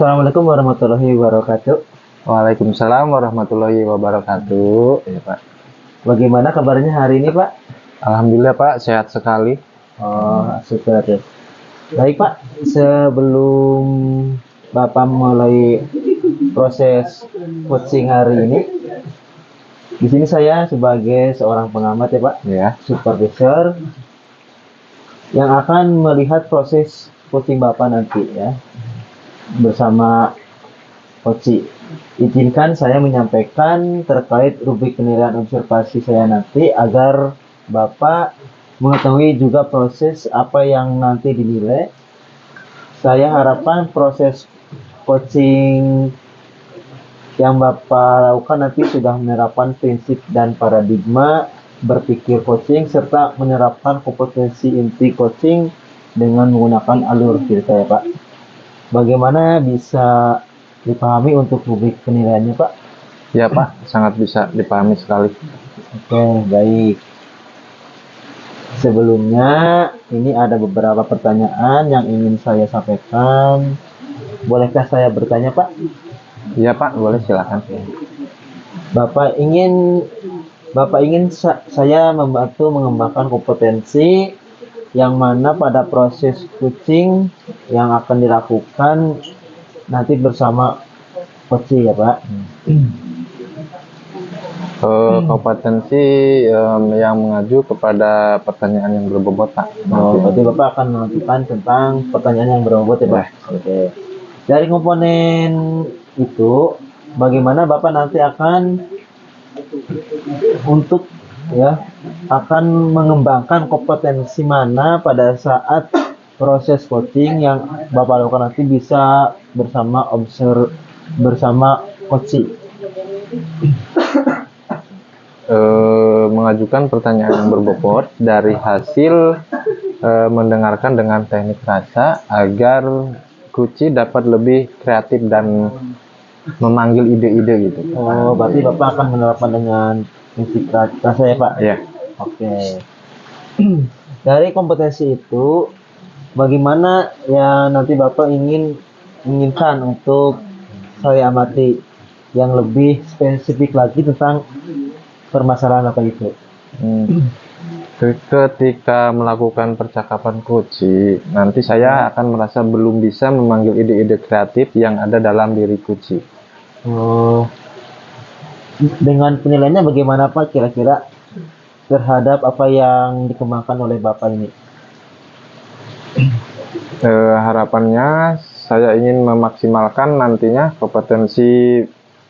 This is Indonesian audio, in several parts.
Assalamualaikum warahmatullahi wabarakatuh. Waalaikumsalam warahmatullahi wabarakatuh. Ya, Pak. Bagaimana kabarnya hari ini, Pak? Alhamdulillah, Pak, sehat sekali. Oh, syukur ya. Baik, Pak. Sebelum Bapak mulai proses coaching hari ini, di sini saya sebagai seorang pengamat ya, Pak, Ya. supervisor yang akan melihat proses coaching Bapak nanti ya, bersama coaching. Izinkan saya menyampaikan terkait rubrik penilaian observasi saya nanti agar Bapak mengetahui juga proses apa yang nanti dinilai. Saya harapkan proses coaching yang Bapak lakukan nanti sudah menerapkan prinsip dan paradigma berpikir coaching serta menerapkan kompetensi inti coaching dengan menggunakan alur cerita ya, Pak. Bagaimana bisa dipahami untuk rubrik penilaiannya, Pak? Ya, Pak, sangat bisa dipahami sekali. Oke, baik. Sebelumnya, ini ada beberapa pertanyaan yang ingin saya sampaikan. Bolehkah saya bertanya, Pak? Ya, Pak, boleh silakan. Bapak ingin saya membantu mengembangkan kompetensi yang mana pada proses coaching yang akan dilakukan nanti bersama coaching ya, Pak. Kompetensi yang mengaju kepada pertanyaan yang berbobot, Pak. Berarti Bapak akan menentukan tentang pertanyaan yang berbobot ya, Pak. Oke. Dari komponen itu, bagaimana Bapak nanti akan akan mengembangkan kompetensi mana pada saat proses coaching yang Bapak lakukan nanti bisa bersama coaching. Mengajukan pertanyaan yang berbobot dari hasil mendengarkan dengan teknik rasa agar Kuci dapat lebih kreatif dan memanggil ide-ide gitu. Oh, berarti Bapak akan menerapkan dengan prinsip rasa ya, Pak? Ya. Oke. Dari kompetensi itu, bagaimana ya nanti Bapak inginkan untuk saya amati yang lebih spesifik lagi tentang permasalahan apa itu? Ketika melakukan percakapan Kuci, nanti saya akan merasa belum bisa memanggil ide-ide kreatif yang ada dalam diri Kuci. Oh, dengan penilaiannya bagaimana, Pak, kira-kira terhadap apa yang dikembangkan oleh Bapak ini? Harapannya saya ingin memaksimalkan nantinya kompetensi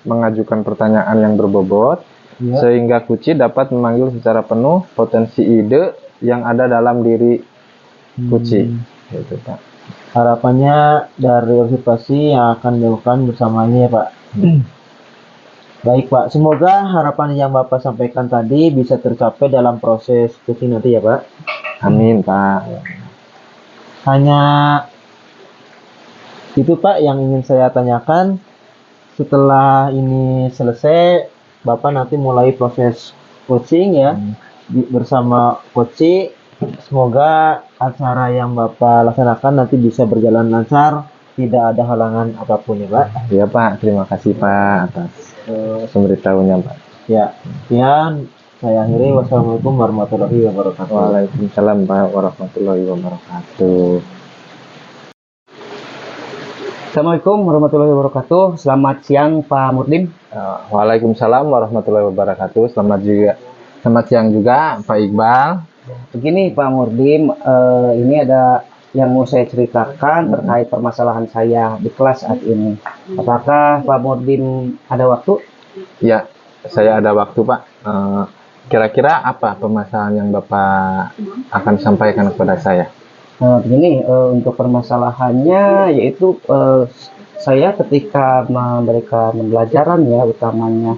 mengajukan pertanyaan yang berbobot, sehingga Kuci dapat memanggil secara penuh potensi ide yang ada dalam diri Kuci. Gitu, Pak. Harapannya dari observasi yang akan dilakukan bersama ini ya, Pak. Baik, Pak. Semoga harapan yang Bapak sampaikan tadi bisa tercapai dalam proses coaching nanti ya, Pak. Amin, Pak. Hanya itu, Pak, yang ingin saya tanyakan. Setelah ini selesai, Bapak nanti mulai proses coaching ya bersama coaching. Semoga acara yang Bapak laksanakan nanti bisa berjalan lancar, tidak ada halangan apapun ya, Pak. Ya, Pak, terima kasih, Pak, atas pemberitahunya, Pak. Ya, sekian saya akhiri. Wassalamualaikum warahmatullahi wabarakatuh. Waalaikumsalam, Pak, warahmatullahi wabarakatuh. Assalamualaikum warahmatullahi wabarakatuh. Selamat siang, Pak Murdim. Waalaikumsalam warahmatullahi wabarakatuh. Selamat siang juga, Pak Iqbal. Begini, Pak Murdim, ini ada yang mau saya ceritakan terkait permasalahan saya di kelas saat ini. Apakah Pak Murdim ada waktu? Ya, saya ada waktu, Pak. Kira-kira apa permasalahan yang Bapak akan sampaikan kepada saya? Begini, untuk permasalahannya yaitu saya ketika memberikan pembelajaran ya, utamanya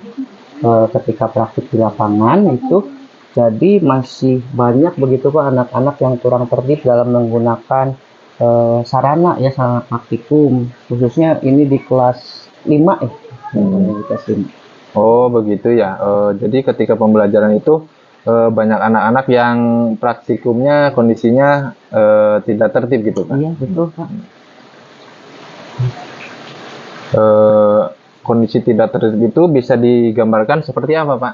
ketika praktik di lapangan itu, jadi masih banyak begitu Pak anak-anak yang kurang tertib dalam menggunakan sarana ya, sarana praktikum, khususnya ini di kelas 5 ya. Kelas 5. Oh, begitu ya. Jadi ketika pembelajaran itu banyak anak-anak yang praktikumnya kondisinya tidak tertib gitu, Pak. Iya, betul, Pak. eh, kondisi tidak tertib itu bisa digambarkan seperti apa, Pak?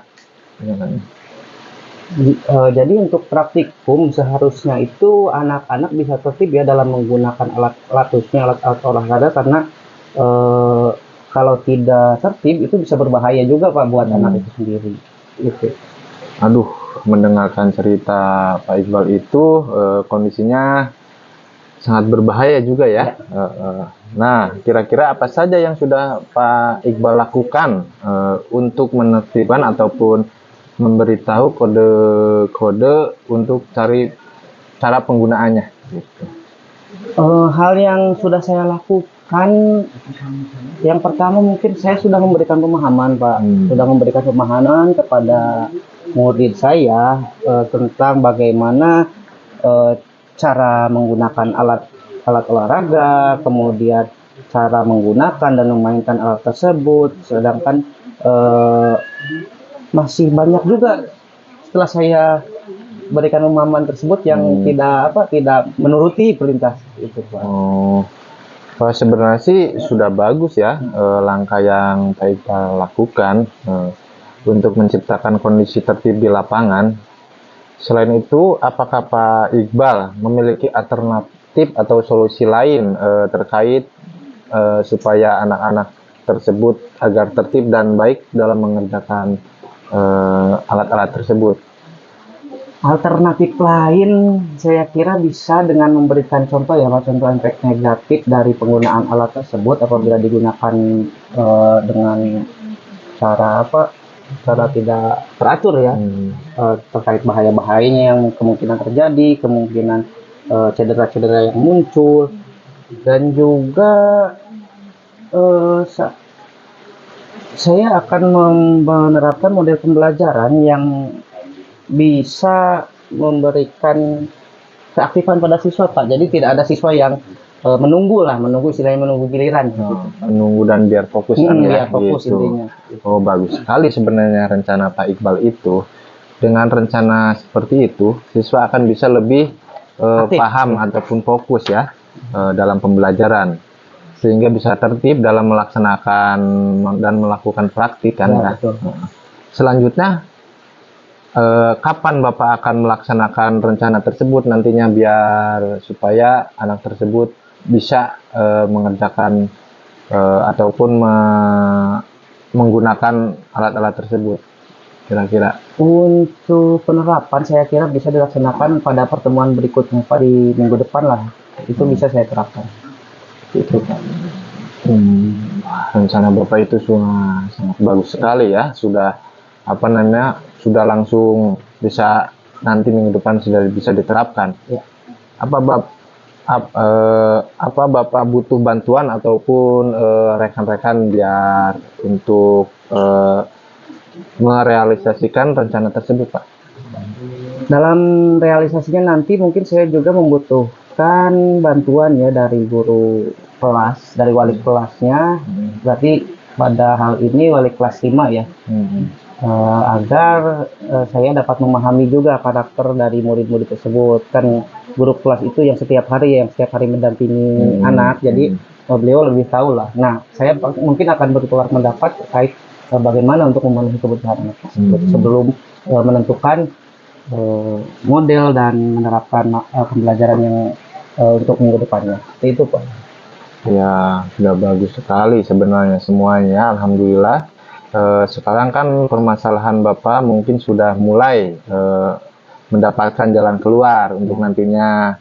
Jadi untuk praktikum seharusnya itu anak-anak bisa tertib ya dalam menggunakan alat-alat khususnya alat-alat olahraga, karena eh, kalau tidak tertib itu bisa berbahaya juga Pak buat anak itu sendiri. Itu. Aduh, mendengarkan cerita Pak Iqbal itu kondisinya sangat berbahaya juga ya. Nah, kira-kira apa saja yang sudah Pak Iqbal lakukan untuk menertibkan ataupun memberitahu kode-kode untuk cari cara penggunaannya? Gitu. Hal yang sudah saya lakukan, yang pertama mungkin saya sudah memberikan pemahaman Pak, sudah memberikan pemahaman kepada murid saya tentang bagaimana cara menggunakan alat olahraga, kemudian cara menggunakan dan memainkan alat tersebut. Sedangkan masih banyak juga setelah saya berikan pemahaman tersebut yang tidak menuruti perintah itu Pak. Oh, sebenarnya sih sudah bagus ya langkah yang Pak Iqbal lakukan untuk menciptakan kondisi tertib di lapangan. Selain itu, apakah Pak Iqbal memiliki alternatif atau solusi lain terkait supaya anak-anak tersebut agar tertib dan baik dalam mengerjakan alat-alat tersebut? Alternatif lain saya kira bisa dengan memberikan contoh ya Pak, contoh efek negatif dari penggunaan alat tersebut apabila digunakan dengan cara cara tidak teratur ya, terkait bahaya-bahayanya yang kemungkinan terjadi, kemungkinan cedera-cedera yang muncul, dan juga saya akan menerapkan model pembelajaran yang bisa memberikan keaktifan pada siswa Pak. Jadi tidak ada siswa yang menunggu istilahnya menunggu giliran. Menunggu dan biar fokus kan ya. Biar fokus gitu. intinya. Oh, bagus sekali sebenarnya rencana Pak Iqbal itu. Dengan rencana seperti itu, siswa akan bisa lebih paham ataupun fokus ya dalam pembelajaran, sehingga bisa tertib dalam melaksanakan dan melakukan praktik kan ya. Selanjutnya, kapan Bapak akan melaksanakan rencana tersebut nantinya biar supaya anak tersebut bisa mengerjakan ataupun menggunakan alat-alat tersebut kira-kira? Untuk penerapan saya kira bisa dilaksanakan pada pertemuan berikutnya Pak, di minggu depan lah. Itu bisa saya terapkan. Itu Pak. Rencana Bapak itu sangat bagus sekali ya. Sudah langsung bisa nanti minggu depan sudah bisa diterapkan. Ya. Apa Bapak butuh bantuan ataupun rekan-rekan biar untuk merealisasikan rencana tersebut, Pak? Dalam realisasinya nanti mungkin saya juga membutuhkan bantuan ya dari guru kelas, dari wali kelasnya. Berarti pada hal ini wali kelas 5 ya. Agar saya dapat memahami juga karakter dari murid-murid tersebut. Kan guru kelas itu yang setiap hari mendampingi anak, jadi beliau lebih tahu lah. Nah, saya mungkin akan bertukar pendapat terkait bagaimana untuk memenuhi kebutuhan anak tersebut sebelum menentukan model dan menerapkan pembelajaran yang untuk minggu depannya. Itu Pak. Ya, sudah bagus sekali sebenarnya semuanya. Alhamdulillah. Sekarang kan permasalahan Bapak mungkin sudah mulai mendapatkan jalan keluar untuk nantinya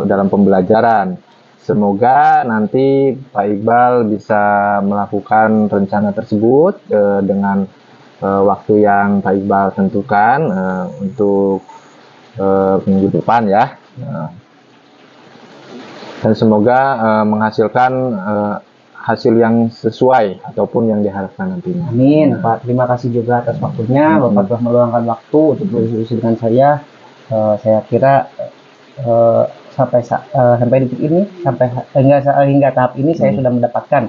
dalam pembelajaran. Semoga nanti Pak Iqbal bisa melakukan rencana tersebut dengan waktu yang Pak Iqbal tentukan untuk minggu depan ya. Dan semoga menghasilkan hasil yang sesuai ataupun yang diharapkan nantinya. Amin, Pak. Terima kasih juga atas waktunya. Bapak telah meluangkan waktu untuk berdiskusi dengan saya. Saya kira sampai detik ini, hingga tahap ini saya sudah mendapatkan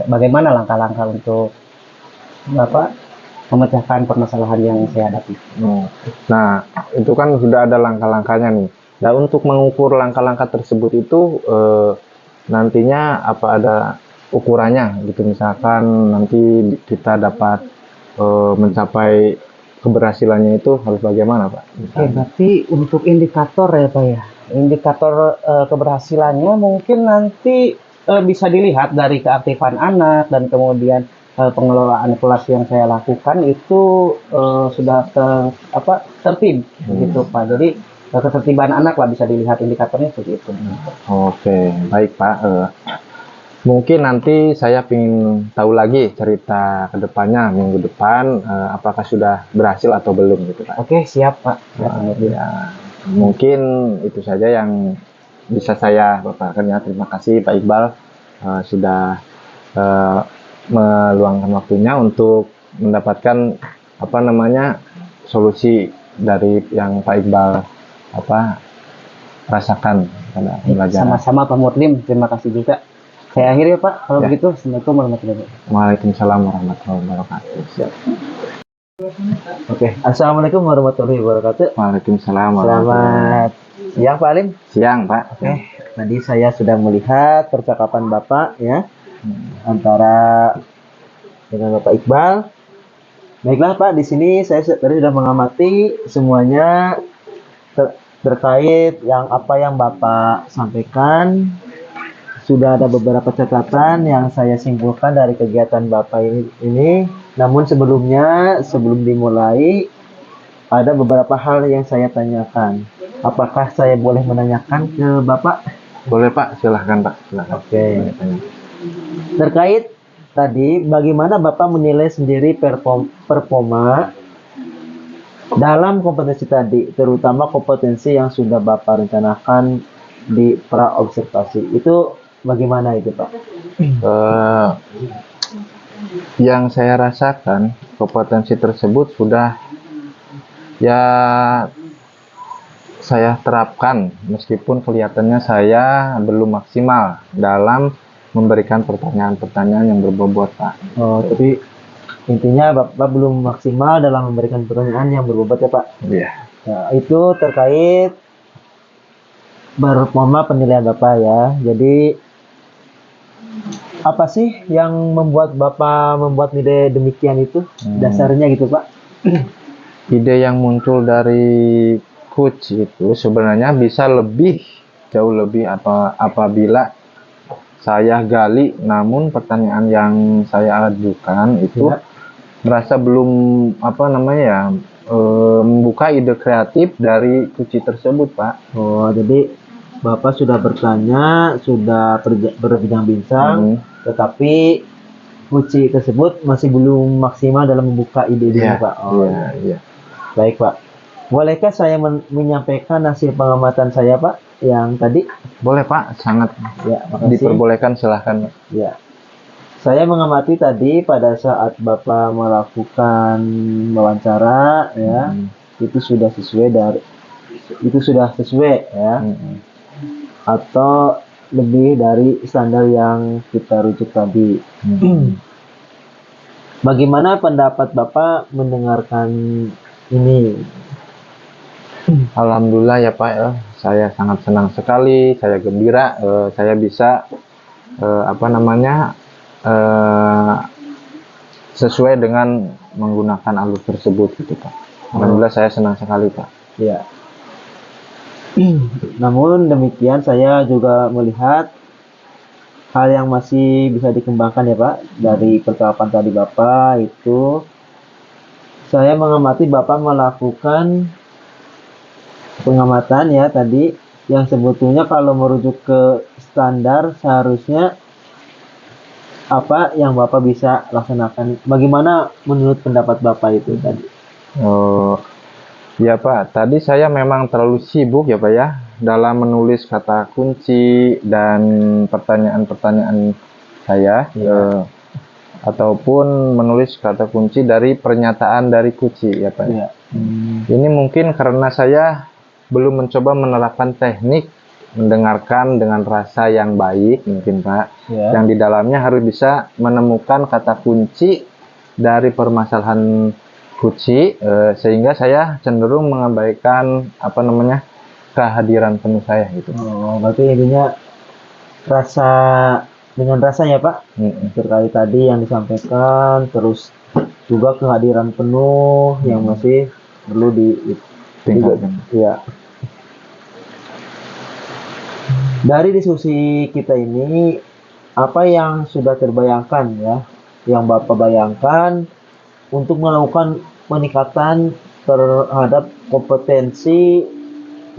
bagaimana langkah-langkah untuk memecahkan permasalahan yang saya hadapi. Nah, itu kan sudah ada langkah-langkahnya nih. Nah, untuk mengukur langkah-langkah tersebut itu nantinya apa ada ukurannya gitu, misalkan nanti kita dapat mencapai keberhasilannya itu harus bagaimana Pak? Oke, berarti untuk indikator ya Pak ya. Indikator keberhasilannya mungkin nanti bisa dilihat dari keaktifan anak dan kemudian pengelolaan kelas yang saya lakukan itu sudah tertib gitu Pak. Jadi ketertiban anak lah bisa dilihat indikatornya seperti itu. Oke, baik Pak. Mungkin nanti saya ingin tahu lagi cerita kedepannya minggu depan, apakah sudah berhasil atau belum gitu Pak. Oke, siap Pak. Ya, mungkin itu saja yang bisa saya paparkan ya. Terima kasih Pak Iqbal sudah meluangkan waktunya untuk mendapatkan solusi dari yang Pak Iqbal rasakan pada pembelajaran. Sama-sama Pak Murlim, terima kasih juga. Saya akhiri ya Pak, kalau begitu Assalamualaikum warahmatullahi wabarakatuh. Waalaikumsalam warahmatullahi wabarakatuh. Siap. Oke, assalamualaikum warahmatullahi wabarakatuh. Waalaikumsalam Selamat siang Pak Alim. siang Pak. Oke, tadi saya sudah melihat percakapan Bapak ya antara dengan Bapak Iqbal. Baiklah Pak, di sini saya tadi sudah mengamati semuanya terkait apa yang Bapak sampaikan. Sudah ada beberapa catatan yang saya simpulkan dari kegiatan Bapak ini. Namun sebelum dimulai, ada beberapa hal yang saya tanyakan. Apakah saya boleh menanyakan ke Bapak? Boleh Pak, silahkan Pak. Silahkan. Oke. Terkait tadi, bagaimana Bapak menilai sendiri performa dalam kompetensi tadi, terutama kompetensi yang sudah Bapak rencanakan di pra-observasi. Itu bagaimana itu Pak? Yang saya rasakan kompetensi tersebut sudah ya saya terapkan, meskipun kelihatannya saya belum maksimal dalam memberikan pertanyaan-pertanyaan yang berbobot Pak. Oh, tapi intinya Bapak belum maksimal dalam memberikan pertanyaan yang berbobot ya Pak? Iya. Nah, itu terkait performa penilaian Bapak ya. Jadi apa sih yang membuat Bapak membuat ide demikian itu? Dasarnya gitu Pak? Ide yang muncul dari coach itu sebenarnya bisa jauh lebih apabila saya gali, namun pertanyaan yang saya ajukan itu merasa belum membuka ide kreatif dari coach tersebut Pak. Oh, jadi Bapak sudah bertanya, sudah berbincang-bincang, tetapi uji tersebut masih belum maksimal dalam membuka ide-ide Pak. Oh, iya. Baik Pak. Bolehkah saya menyampaikan hasil pengamatan saya Pak yang tadi? Boleh Pak, sangat ya, makasih. Diperbolehkan, silahkan. Ya. Saya mengamati tadi pada saat Bapak melakukan wawancara ya, itu sudah sesuai ya. Atau lebih dari standar yang kita rujuk tadi. Bagaimana pendapat Bapak mendengarkan ini? Alhamdulillah ya Pak ya, saya sangat senang sekali, saya gembira, saya bisa sesuai dengan menggunakan alur tersebut gitu Pak. Alhamdulillah saya senang sekali Pak. Ya. Namun demikian saya juga melihat hal yang masih bisa dikembangkan ya Pak. Dari percakapan tadi Bapak itu, saya mengamati Bapak melakukan pengamatan ya tadi, yang sebetulnya kalau merujuk ke standar seharusnya apa yang Bapak bisa laksanakan. Bagaimana menurut pendapat Bapak itu tadi? Oh ya Pak, tadi saya memang terlalu sibuk ya Pak ya dalam menulis kata kunci dan pertanyaan-pertanyaan saya ataupun menulis kata kunci dari pernyataan dari kunci ya Pak. Ini mungkin karena saya belum mencoba menerapkan teknik mendengarkan dengan rasa yang baik mungkin Pak, yang di dalamnya harus bisa menemukan kata kunci dari permasalahan kunci, sehingga saya cenderung mengabaikan kehadiran penuh saya gitu. Oh, berarti intinya rasa dengan rasa ya Pak, terkait tadi yang disampaikan, terus juga kehadiran penuh yang masih perlu Tingkatkan. ya. Dari diskusi kita ini, apa yang sudah terbayangkan ya, yang Bapak bayangkan untuk melakukan peningkatan terhadap kompetensi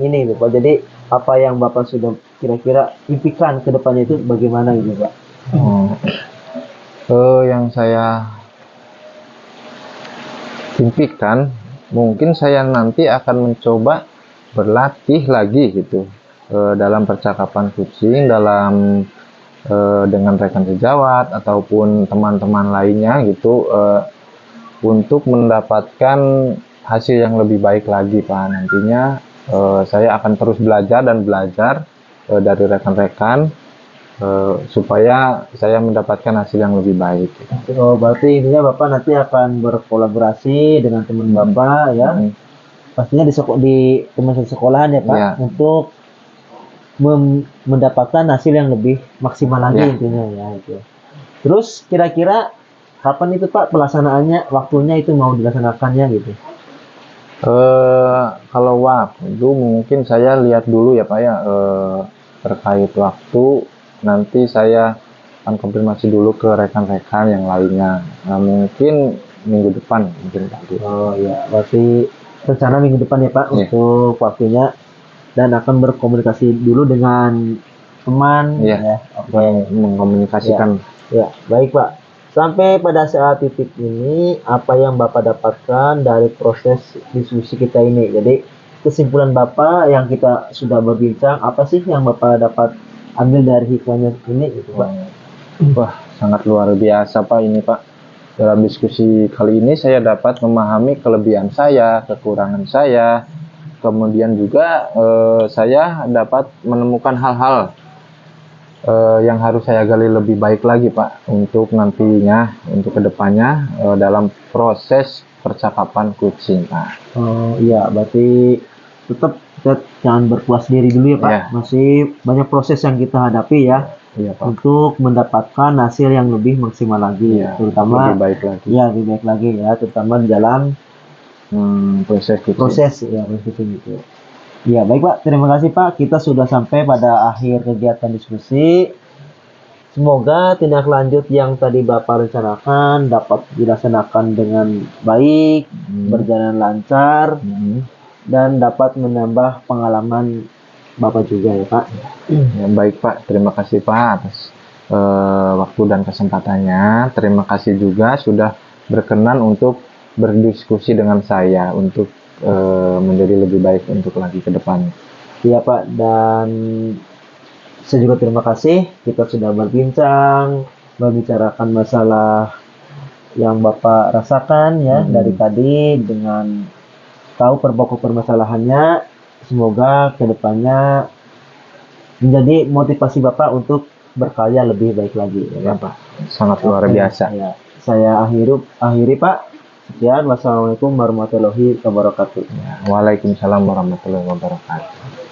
ini Bapak. Jadi apa yang Bapak sudah kira-kira impikan ke depannya itu bagaimana gitu Pak? Yang saya impikan, mungkin saya nanti akan mencoba berlatih lagi gitu dalam percakapan kucing, dalam dengan rekan sejawat ataupun teman-teman lainnya gitu, untuk mendapatkan hasil yang lebih baik lagi Pak. Nantinya saya akan terus belajar dan belajar dari rekan-rekan supaya saya mendapatkan hasil yang lebih baik. Oh, berarti intinya Bapak nanti akan berkolaborasi dengan teman Bapak ya. Pastinya di teman sekolahan ya Pak, Ya. untuk mendapatkan hasil yang lebih maksimal lagi Ya. intinya ya itu. Terus kira-kira kapan itu Pak pelaksanaannya, waktunya itu mau dilaksanakannya gitu? Kalau waktu mungkin saya lihat dulu ya Pak ya, terkait waktu nanti saya akan konfirmasi dulu ke rekan-rekan yang lainnya. Nah, mungkin minggu depan mungkin Pak. Oh ya, berarti rencana minggu depan ya Pak Iya. untuk waktunya, dan akan berkomunikasi dulu dengan teman Iya. ya. Oke. Mengkomunikasikan. Ya, baik Pak. Sampai pada saat titik ini, apa yang Bapak dapatkan dari proses diskusi kita ini? Jadi, kesimpulan Bapak yang kita sudah berbincang, apa sih yang Bapak dapat ambil dari hikmahnya ini gitu Pak? Wah, sangat luar biasa Pak ini Pak. Dalam diskusi kali ini saya dapat memahami kelebihan saya, kekurangan saya, kemudian juga saya dapat menemukan hal-hal yang harus saya gali lebih baik lagi Pak, untuk nantinya, untuk kedepannya dalam proses percakapan kucing Pak. Oh iya, berarti tetap kita jangan berpuas diri dulu ya Pak. Iya. Masih banyak proses yang kita hadapi ya, Iya Pak. untuk mendapatkan hasil yang lebih maksimal lagi, Iya, terutama lebih baik lagi. ya lebih baik lagi ya, terutama di dalam Proses kucing. proses ya proses gitu. Ya baik Pak, terima kasih Pak. Kita sudah sampai pada akhir kegiatan diskusi. Semoga tindak lanjut yang tadi Bapak rencanakan dapat dilaksanakan dengan baik, berjalan lancar, dan dapat menambah pengalaman Bapak juga ya Pak. Ya, baik Pak, terima kasih Pak atas waktu dan kesempatannya. Terima kasih juga sudah berkenan untuk berdiskusi dengan saya untuk menjadi lebih baik untuk lagi ke depan. Iya Pak, dan saya juga terima kasih kita sudah berbincang, membicarakan masalah yang Bapak rasakan ya dari tadi, dengan tahu pokok permasalahannya. Semoga kedepannya menjadi motivasi Bapak untuk berkarya lebih baik lagi Ya Pak, sangat luar biasa. Ya, saya akhiri Pak. Sekian, wassalamualaikum warahmatullahi wabarakatuh. Ya, Waalaikumsalam warahmatullahi wabarakatuh.